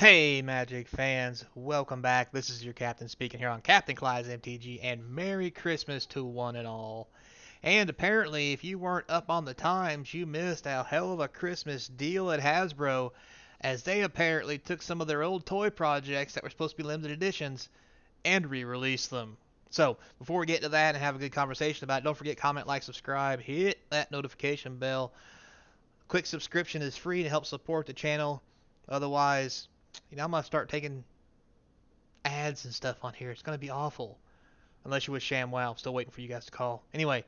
Hey, Magic fans, welcome back. This is your captain speaking here on Capnclydes MTG, and Merry Christmas to one and all. And apparently, if you weren't up on the times, you missed a hell of a Christmas deal at Hasbro, as they apparently took some of their old toy projects that were supposed to be limited editions and re-released them. So, before we get to that and have a good conversation about it, don't forget comment, like, subscribe, hit that notification bell. Quick subscription is free to help support the channel. Otherwise, I'm gonna start taking ads and stuff on here. It's gonna be awful. Unless you're with ShamWow. I'm still waiting for you guys to call. Anyway,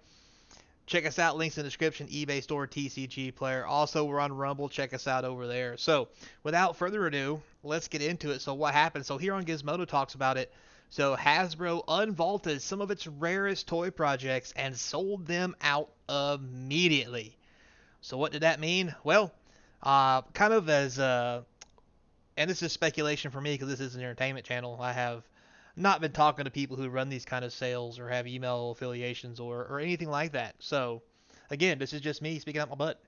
check us out. Links in the description. eBay store, TCG player. Also, we're on Rumble. Check us out over there. So, without further ado, let's get into it. So, what happened? So, here on Gizmodo talks about it. So, Hasbro unvaulted some of its rarest toy projects and sold them out immediately. So, what did that mean? Well, kind of as and this is speculation for me because this is an entertainment channel. I have not been talking to people who run these kind of sales or have email affiliations or anything like that. So, again, this is just me speaking out my butt.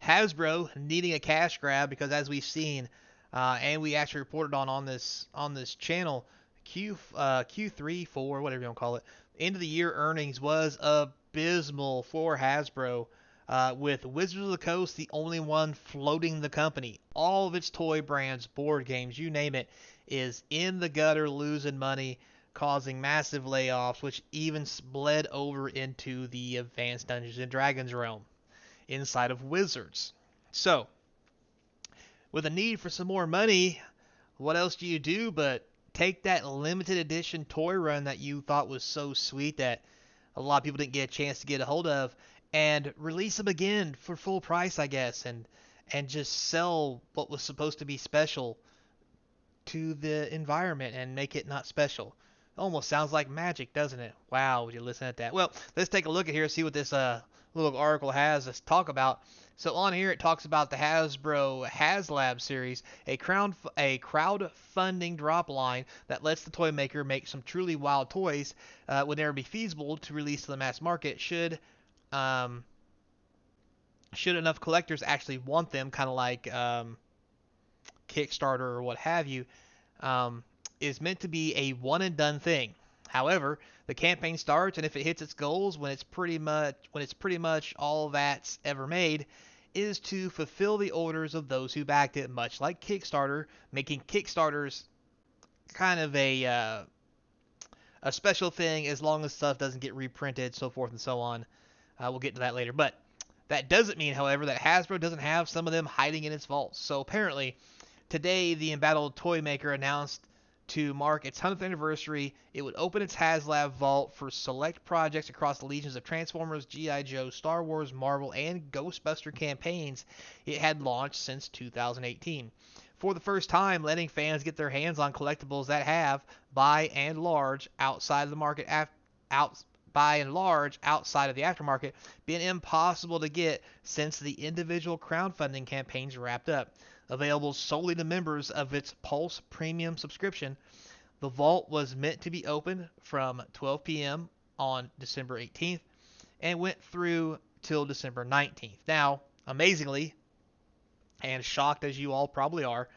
Hasbro needing a cash grab because, as we've seen, and we actually reported on this channel, Q3, 4, whatever you want to call it, end of the year earnings was abysmal for Hasbro. With Wizards of the Coast the only one floating the company. All of its toy brands, board games, you name it, is in the gutter losing money, causing massive layoffs, which even bled over into the Advanced Dungeons and Dragons realm inside of Wizards. So, with a need for some more money, what else do you do but take that limited edition toy run that you thought was so sweet that a lot of people didn't get a chance to get a hold of and release them again for full price, I guess, and just sell what was supposed to be special to the environment and make it not special. Almost sounds like magic, doesn't it? Wow, would you listen at that? Well, let's take a look at here and see what this little article has us talk about. So on here it talks about the Hasbro HasLab series, a crowdfunding drop line that lets the toy maker make some truly wild toys would never be feasible to release to the mass market um, should enough collectors actually want them, kind of like Kickstarter or what have you, um, is meant to be a one and done thing. However, the campaign starts, and if it hits its goals, when it's pretty much all that's ever made, is to fulfill the orders of those who backed it, much like Kickstarter, making Kickstarters kind of a special thing as long as stuff doesn't get reprinted, so forth and so on. We'll get to that later, but that doesn't mean, however, that Hasbro doesn't have some of them hiding in its vaults. So apparently, today the embattled toy maker announced to mark its 100th anniversary, it would open its HasLab vault for select projects across the legions of Transformers, G.I. Joe, Star Wars, Marvel, and Ghostbuster campaigns it had launched since 2018. For the first time, letting fans get their hands on collectibles that have, by and large, outside of the market out by and large outside of the aftermarket, been impossible to get since the individual crowdfunding campaigns wrapped up. Available solely to members of its Pulse Premium subscription, the vault was meant to be open from 12 p.m. on December 18th and went through till December 19th. Now, amazingly, and shocked as you all probably are,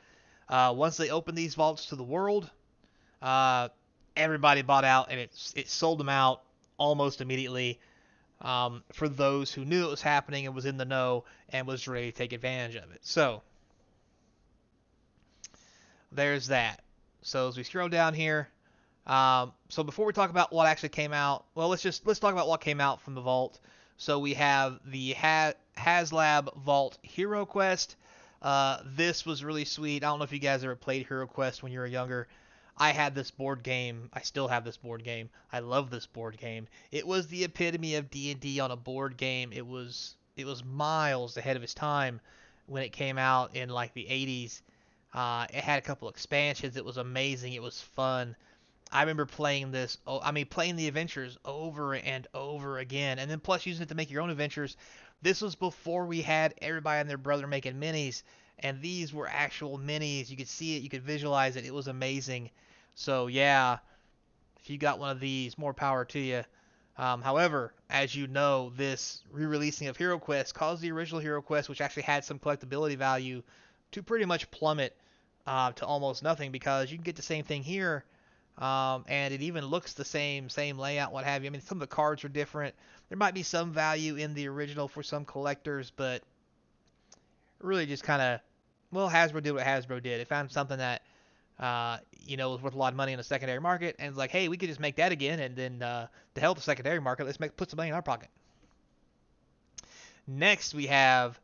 once they opened these vaults to the world, uh, everybody bought out and it sold them out almost immediately, for those who knew it was happening and was in the know and was ready to take advantage of it. So there's that. So as we scroll down here, so before we talk about what actually came out, well, let's talk about what came out from the vault. So we have the HasLab Vault Hero Quest. This was really sweet. I don't know if you guys ever played Hero Quest when you were younger. I had this board game. I still have this board game. I love this board game. It was the epitome of D&D on a board game. It was miles ahead of its time when it came out in like the 80s. It had a couple expansions. It was amazing. It was fun. I remember playing this. Oh, I mean, playing the adventures over and over again, and then plus using it to make your own adventures. This was before we had everybody and their brother making minis, and these were actual minis. You could see it. You could visualize it. It was amazing. So yeah, if you got one of these, more power to you. However, as you know, this re-releasing of Hero Quest caused the original Hero Quest, which actually had some collectability value, to pretty much plummet to almost nothing, because you can get the same thing here, and it even looks the same layout, what have you. I mean, some of the cards are different. There might be some value in the original for some collectors, but really just kind of, well, Hasbro did what Hasbro did. They found something that was worth a lot of money in the secondary market, and it's like, hey, we could just make that again, and then to help the secondary market, put some money in our pocket. Next, we have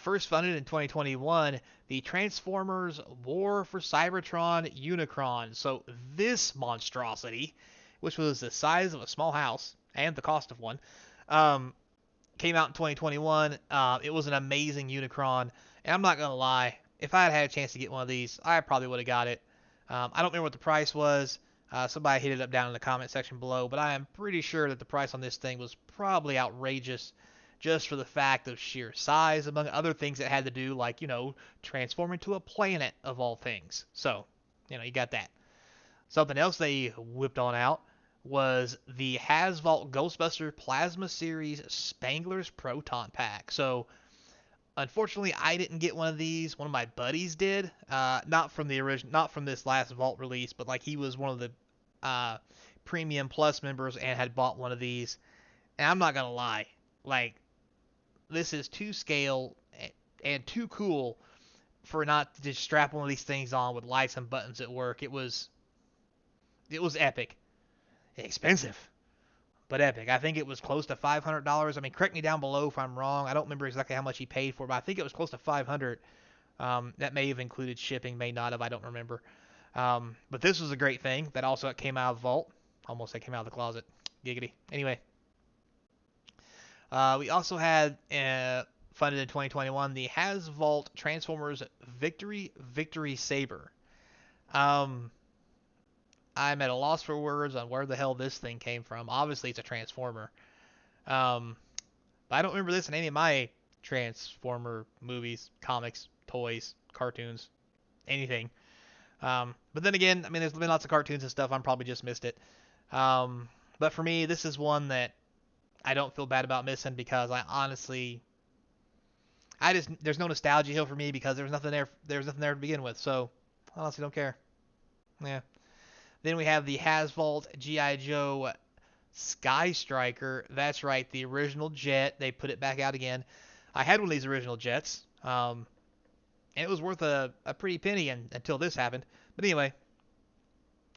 first funded in 2021, the Transformers War for Cybertron Unicron. So this monstrosity, which was the size of a small house and the cost of one, um, came out in 2021. It was an amazing Unicron, and I'm not gonna lie, if I had had a chance to get one of these, I probably would have got it. I don't remember what the price was. Somebody hit it up down in the comment section below, but I am pretty sure that the price on this thing was probably outrageous, just for the fact of sheer size, among other things that had to do, like, transform into a planet of all things. So, you got that. Something else they whipped on out was the Hasvault Ghostbuster Plasma Series Spangler's Proton Pack. So, unfortunately, I didn't get one of these. One of my buddies did. Not from the original, not from this last Vault release, but like he was one of the Premium Plus members and had bought one of these. And I'm not gonna lie, like, this is too scale and too cool for not to just strap one of these things on with lights and buttons at work. It was epic. Expensive, but epic. I think it was close to $500. I mean, correct me down below if I'm wrong. I don't remember exactly how much he paid for it, but I think it was close to $500. That may have included shipping, may not have. I don't remember. But this was a great thing that also came out of the vault. Almost said came out of the closet. Giggity. Anyway, we also had funded in 2021 the Hasvault Transformers Victory Saber. I'm at a loss for words on where the hell this thing came from. Obviously, it's a Transformer. But I don't remember this in any of my Transformer movies, comics, toys, cartoons, anything. But then again, I mean, there's been lots of cartoons and stuff. I'm probably just missed it. But for me, this is one that I don't feel bad about missing, because I honestly, there's no nostalgia here for me, because there was nothing there to begin with. So I honestly don't care. Yeah. Then we have the Hasvault G.I. Joe Sky Striker. That's right, the original jet. They put it back out again. I had one of these original jets, and it was worth a pretty penny until this happened. But anyway,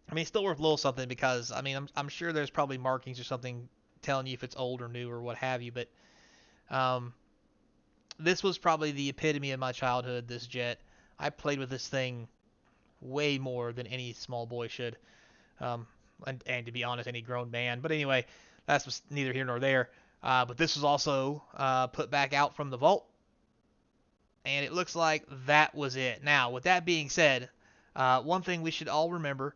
I mean, it's still worth a little something, because, I mean, I'm sure there's probably markings or something telling you if it's old or new or what have you. But this was probably the epitome of my childhood, this jet. I played with this thing way more than any small boy should. And to be honest, any grown man. But anyway, that's neither here nor there. But this was also put back out from the vault, and it looks like that was it. Now, with that being said, one thing we should all remember,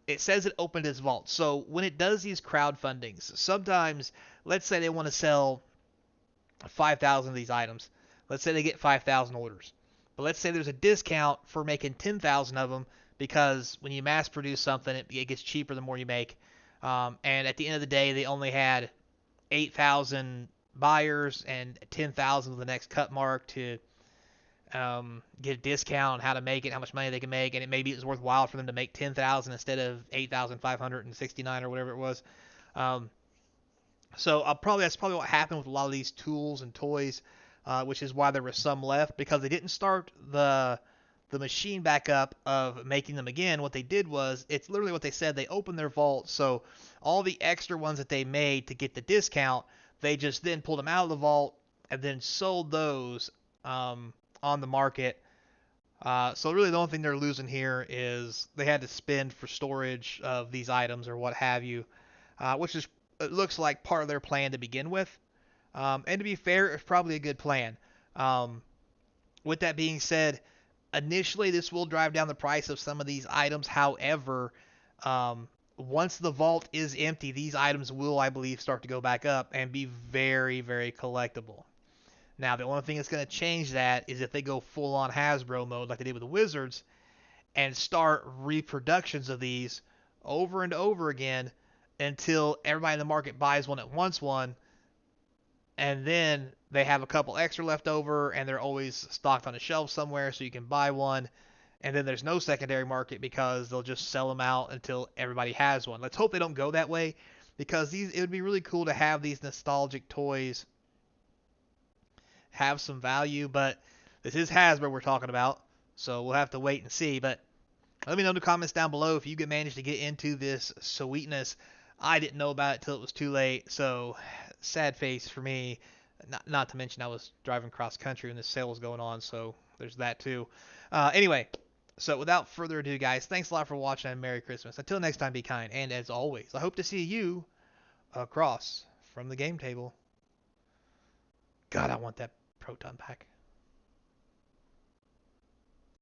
it says it opened its vault. So when it does these crowdfundings, sometimes, let's say they want to sell 5,000 of these items. Let's say they get 5,000 orders. But let's say there's a discount for making 10,000 of them, because when you mass produce something, it gets cheaper the more you make. And at the end of the day, they only had 8,000 buyers and 10,000 of the next cut mark to get a discount on how to make it, how much money they can make, and maybe it's worthwhile for them to make 10,000 instead of 8,569 or whatever it was. So that's probably what happened with a lot of these tools and toys, which is why there was some left, because they didn't start the machine back up of making them again. What they did was, it's literally what they said, they opened their vault, so all the extra ones that they made to get the discount, they just then pulled them out of the vault and then sold those on the market. So really the only thing they're losing here is they had to spend for storage of these items or what have you, which is, it looks like, part of their plan to begin with. And to be fair, it's probably a good plan. With that being said, initially this will drive down the price of some of these items. However, once the vault is empty, these items will, I believe, start to go back up and be very, very collectible. Now, the only thing that's going to change that is if they go full-on Hasbro mode like they did with the Wizards and start reproductions of these over and over again until everybody in the market buys one at once and then they have a couple extra left over, and they're always stocked on a shelf somewhere, so you can buy one. and then there's no secondary market because they'll just sell them out until everybody has one. Let's hope they don't go that way, because it would be really cool to have these nostalgic toys have some value, but this is Hasbro we're talking about, so we'll have to wait and see. But let me know in the comments down below if you can manage to get into this sweetness. I didn't know about it till it was too late, so sad face for me. Not to mention I was driving cross country when this sale was going on, so there's that too. Anyway, so without further ado, guys, thanks a lot for watching and Merry Christmas. Until next time, be kind, and as always, I hope to see you across from the game table. God, I want that proton pack.